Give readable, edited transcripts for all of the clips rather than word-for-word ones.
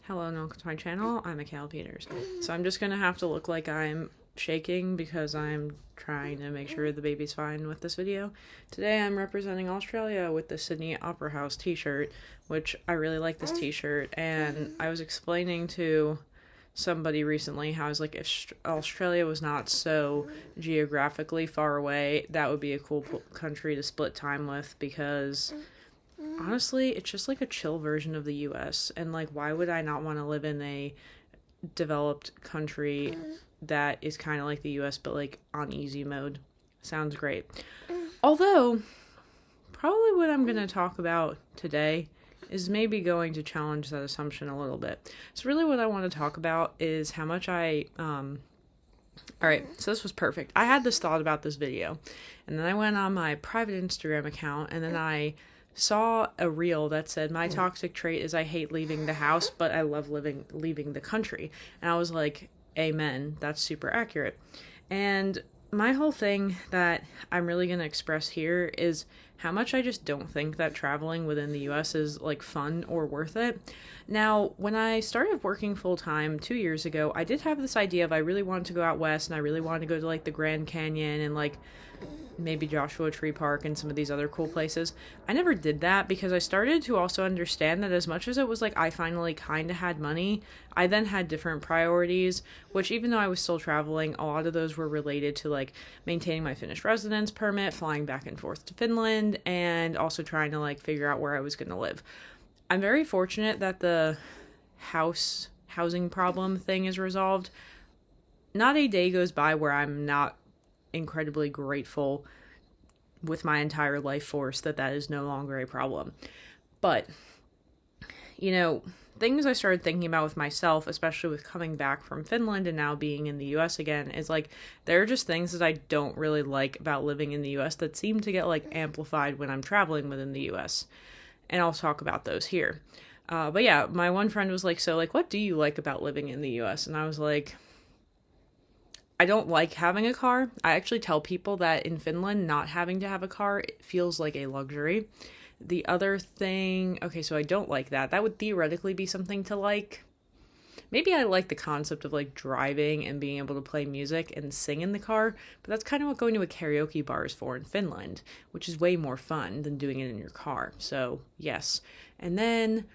Hello and welcome to my channel. I'm Mikhail Peters. So I'm just gonna have to look like I'm shaking because I'm trying to make sure the baby's fine with this video. Today I'm representing Australia with the Sydney Opera House t-shirt, which I really like this t-shirt, and I was explaining to somebody recently how I was like, if Australia was not so geographically far away, that would be a cool country to split time with, because honestly, it's just like a chill version of the US. And like, why would I not want to live in a developed country that is kind of like the US but like on easy mode? Sounds great. Although, probably what I'm going to talk about today is maybe going to challenge that assumption a little bit. So really what I want to talk about is how much Alright, so this was perfect. I had this thought about this video, and then I went on my private Instagram account, and then I saw a reel that said, my toxic trait is I hate leaving the house, but I love leaving the country. And I was like, amen, that's super accurate. And my whole thing that I'm really going to express here is how much I just don't think that traveling within the US is like fun or worth it. Now, when I started working full-time 2 years ago, I did have this idea of I really wanted to go out west, and I really wanted to go to like the Grand Canyon and like maybe Joshua Tree Park and some of these other cool places. I never did that because I started to also understand that as much as it was like I finally kind of had money, I then had different priorities, which even though I was still traveling, a lot of those were related to like maintaining my Finnish residence permit, flying back and forth to Finland, and also trying to like figure out where I was going to live. I'm very fortunate that the housing problem thing is resolved. Not a day goes by where I'm not incredibly grateful with my entire life force that is no longer a problem. But, you know, things I started thinking about with myself, especially with coming back from Finland and now being in the US again, is like, there are just things that I don't really like about living in the US that seem to get like amplified when I'm traveling within the US. And I'll talk about those here. But yeah, my one friend was like, so like, what do you like about living in the US? And I was like, I don't like having a car. I actually tell people that in Finland, not having to have a car, it feels like a luxury. The other thing, okay, so I don't like that. That would theoretically be something to like. Maybe I like the concept of like driving and being able to play music and sing in the car, but that's kind of what going to a karaoke bar is for in Finland, which is way more fun than doing it in your car. So, yes. And then,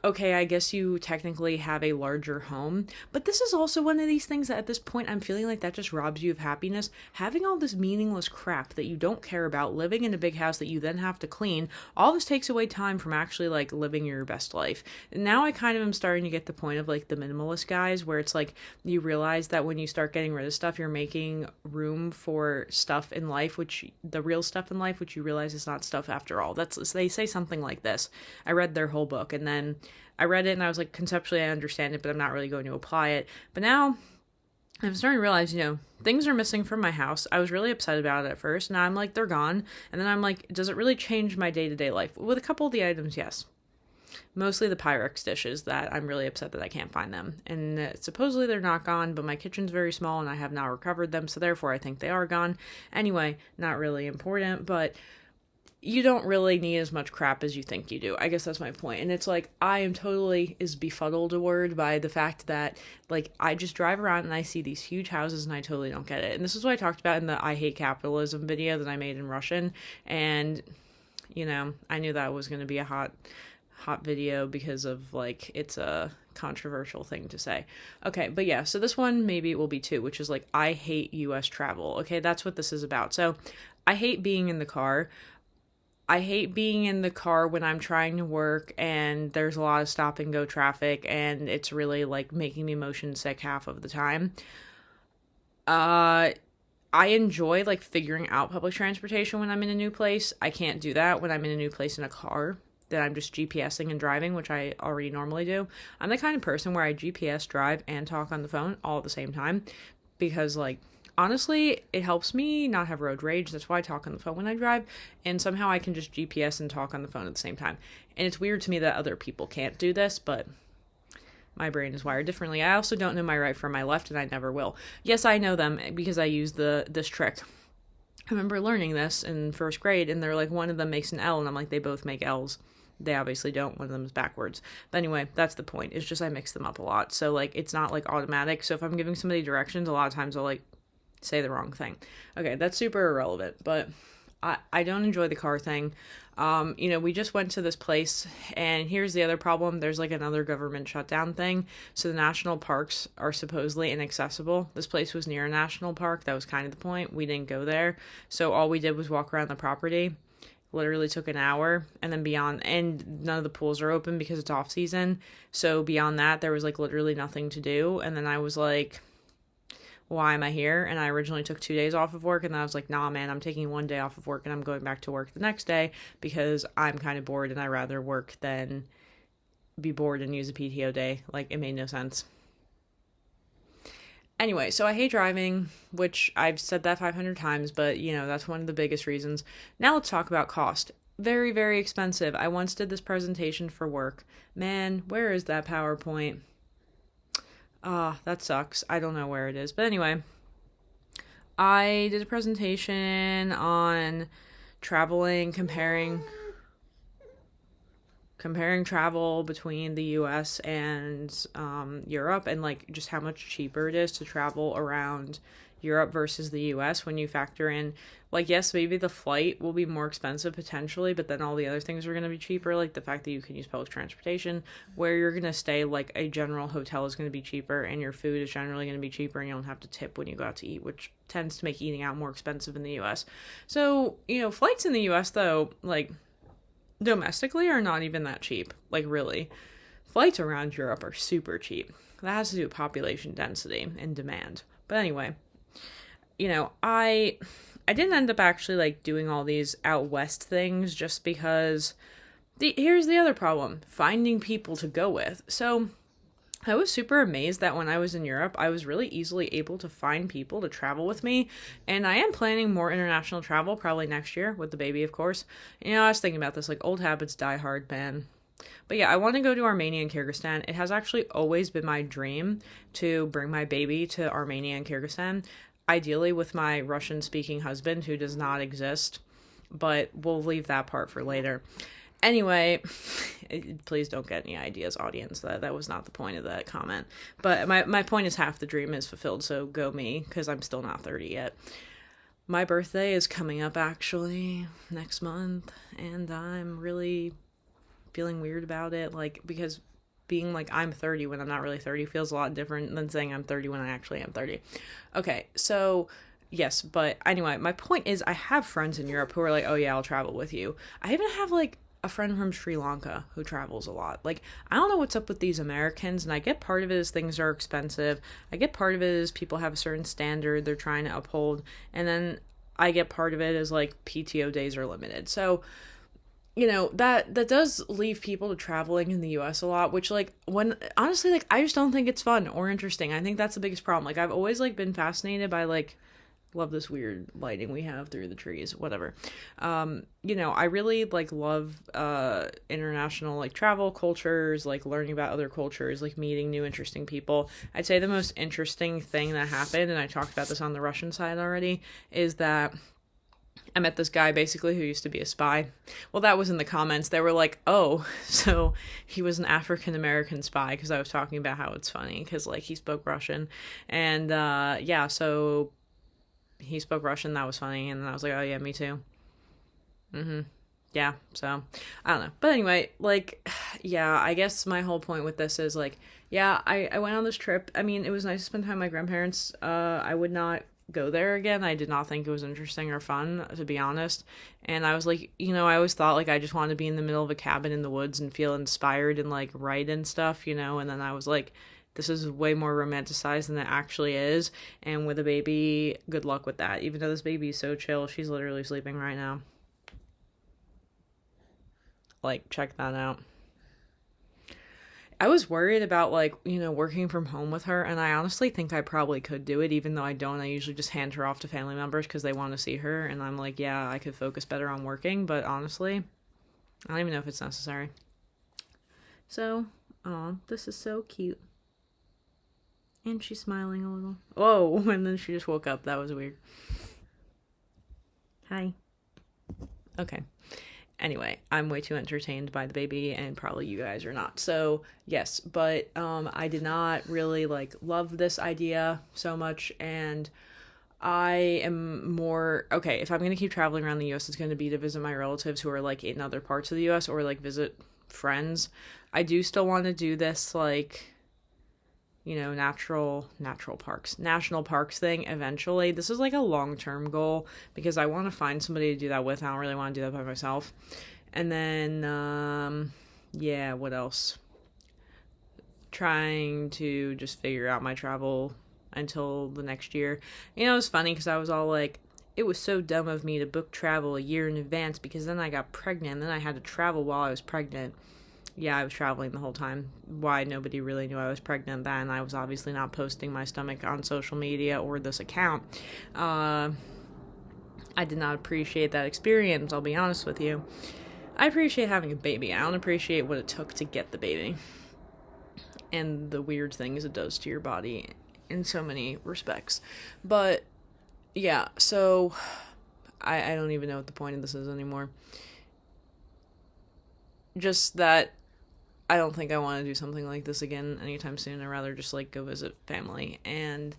okay, I guess you technically have a larger home, but this is also one of these things that at this point I'm feeling like that just robs you of happiness. Having all this meaningless crap that you don't care about, living in a big house that you then have to clean, all this takes away time from actually like living your best life. And now I kind of am starting to get the point of like the minimalist guys, where it's like you realize that when you start getting rid of stuff, you're making room for stuff in life, which the real stuff in life, which you realize is not stuff after all. They say something like this. I read their whole book, and then I read it and I was like, conceptually I understand it, but I'm not really going to apply it. But now I'm starting to realize, things are missing from my house. I was really upset about it at first. Now I'm like, they're gone. And then I'm like, does it really change my day-to-day life? With a couple of the items, yes. Mostly the Pyrex dishes that I'm really upset that I can't find them. And supposedly they're not gone, but my kitchen's very small and I have now recovered them, so therefore I think they are gone. Anyway, not really important, but you don't really need as much crap as you think you do. I guess that's my point. And it's like, I am totally is befuddled a word by the fact that like I just drive around and I see these huge houses and I totally don't get it. And this is what I talked about in the I Hate Capitalism video that I made in Russian. And, I knew that was going to be a hot video because of like, it's a controversial thing to say. Okay, but yeah, so this one maybe it will be too, which is like, I hate US travel. Okay, that's what this is about. So I hate being in the car. I hate being in the car when I'm trying to work and there's a lot of stop and go traffic and it's really like making me motion sick half of the time. I enjoy like figuring out public transportation when I'm in a new place. I can't do that when I'm in a new place in a car that I'm just GPSing and driving, which I already normally do. I'm the kind of person where I GPS, drive, and talk on the phone all at the same time because like, honestly, it helps me not have road rage. That's why I talk on the phone when I drive. And somehow I can just GPS and talk on the phone at the same time. And it's weird to me that other people can't do this, but my brain is wired differently. I also don't know my right from my left, and I never will. Yes, I know them because I use this trick. I remember learning this in first grade, and they're like, one of them makes an L, and I'm like, they both make L's. They obviously don't. One of them is backwards. But anyway, that's the point. It's just I mix them up a lot. So, like, it's not, like, automatic. So if I'm giving somebody directions, a lot of times I'll, like, say the wrong thing. Okay, that's super irrelevant. But I don't enjoy the car thing. We just went to this place, and here's the other problem. There's, like, another government shutdown thing. So the national parks are supposedly inaccessible. This place was near a national park. That was kind of the point. We didn't go there. So all we did was walk around the property. Literally took an hour, and then and none of the pools are open because it's off season. So beyond that, there was, like, literally nothing to do. And then I was like, why am I here? And I originally took 2 days off of work, and then I was like, nah, man, I'm taking 1 day off of work, and I'm going back to work the next day because I'm kind of bored, and I'd rather work than be bored and use a PTO day. Like, it made no sense. Anyway, so I hate driving, which I've said that 500 times, but, that's one of the biggest reasons. Now let's talk about cost. Very, very expensive. I once did this presentation for work. Man, where is that PowerPoint? That sucks. I don't know where it is. But anyway, I did a presentation on traveling, comparing travel between the US and Europe, and, like, just how much cheaper it is to travel around Europe versus the US when you factor in, like, yes, maybe the flight will be more expensive potentially, but then all the other things are going to be cheaper, like the fact that you can use public transportation, where you're going to stay, like, a general hotel is going to be cheaper, and your food is generally going to be cheaper, and you don't have to tip when you go out to eat, which tends to make eating out more expensive in the US. So, flights in the US, though, like, domestically are not even that cheap. Like, really. Flights around Europe are super cheap. That has to do with population density and demand. But anyway, I didn't end up actually, like, doing all these out west things just because here's the other problem. Finding people to go with. So I was super amazed that when I was in Europe, I was really easily able to find people to travel with me. And I am planning more international travel probably next year with the baby, of course. I was thinking about this, like, old habits die hard, man. But yeah, I want to go to Armenia and Kyrgyzstan. It has actually always been my dream to bring my baby to Armenia and Kyrgyzstan, ideally with my Russian-speaking husband, who does not exist. But we'll leave that part for later. Anyway, please don't get any ideas, audience. That was not the point of that comment. But my point is half the dream is fulfilled, so go me, because I'm still not 30 yet. My birthday is coming up, actually, next month, and I'm really feeling weird about it, like, because being like I'm 30 when I'm not really 30 feels a lot different than saying I'm 30 when I actually am 30. Okay, so yes, but anyway, my point is I have friends in Europe who are like, oh yeah, I'll travel with you. I even have, like, a friend from Sri Lanka who travels a lot. Like, I don't know what's up with these Americans, and I get part of it is things are expensive. I get part of it is people have a certain standard they're trying to uphold, and then I get part of it is, like, PTO days are limited. So, that does leave people to traveling in the US a lot, which, like, when, honestly, like, I just don't think it's fun or interesting. I think that's the biggest problem. Like, I've always, like, been fascinated by, like, love this weird lighting we have through the trees, whatever. I really, like, love international, like, travel cultures, like, learning about other cultures, like, meeting new interesting people. I'd say the most interesting thing that happened, and I talked about this on the Russian side already, is that I met this guy basically who used to be a spy. Well, that was in the comments. They were like, oh, so he was an African-American spy, because I was talking about how it's funny because, like, he spoke Russian. And yeah, so he spoke Russian. That was funny. And then I was like, oh yeah, me too. Yeah, so I don't know. But anyway, like, yeah, I guess my whole point with this is, like, yeah, I went on this trip. I mean, it was nice to spend time with my grandparents. I would not go there again. I did not think it was interesting or fun, to be honest. And I was like, I always thought, like, I just wanted to be in the middle of a cabin in the woods and feel inspired and, like, write and stuff, and then I was like, this is way more romanticized than it actually is. And with a baby, good luck with that. Even though this baby is so chill, she's literally sleeping right now. Like, check that out. I was worried about, like, working from home with her, and I honestly think I probably could do it, even though I don't. I usually just hand her off to family members because they want to see her, and I'm like, yeah, I could focus better on working, but honestly, I don't even know if it's necessary. So, this is so cute. And she's smiling a little. Whoa, and then she just woke up. That was weird. Hi. Okay. Anyway, I'm way too entertained by the baby, and probably you guys are not. So yes, but I did not really like love this idea so much, and I am more okay. If I'm gonna keep traveling around the U.S., it's gonna be to visit my relatives who are like in other parts of the U.S. or like visit friends. I do still want to do this like, you know, national parks thing eventually. This is like a long-term goal because I want to find somebody to do that with. I don't really want to do that by myself. And then yeah, what else? Trying to just figure out my travel until the next year. You know, it was funny because I was all like, it was so dumb of me to book travel a year in advance because then I got pregnant and then I had to travel while I was pregnant. Yeah, I was traveling the whole time. Why nobody really knew I was pregnant then. I was obviously not posting my stomach on social media or this account. I did not appreciate that experience, I'll be honest with you. I appreciate having a baby. I don't appreciate what it took to get the baby. And the weird things it does to your body in so many respects. But, yeah, so I don't even know what the point of this is anymore. Just that I don't think I want to do something like this again anytime soon. I'd rather just, like, go visit family. And,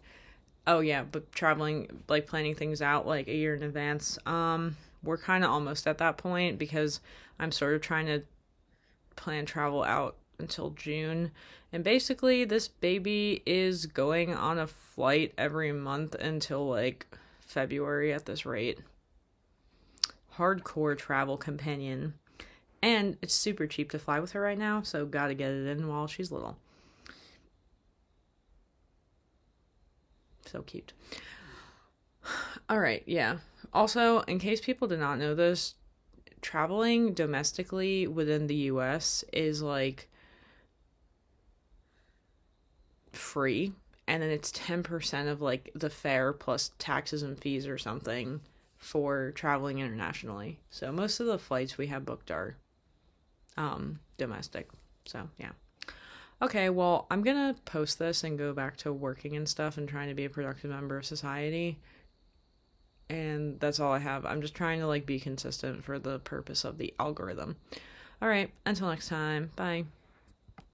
oh, yeah, but traveling, like, planning things out, like, a year in advance, we're kind of almost at that point because I'm sort of trying to plan travel out until June. And basically, this baby is going on a flight every month until, like, February at this rate. Hardcore travel companion. And it's super cheap to fly with her right now, so gotta get it in while she's little. So cute. Alright, yeah. Also, in case people did not know this, traveling domestically within the US is like free, and then it's 10% of like the fare plus taxes and fees or something for traveling internationally. So most of the flights we have booked are domestic. So yeah. Okay, well, I'm gonna post this and go back to working and stuff and trying to be a productive member of society. And that's all I have. I'm just trying to like be consistent for the purpose of the algorithm. All right, until next time. Bye.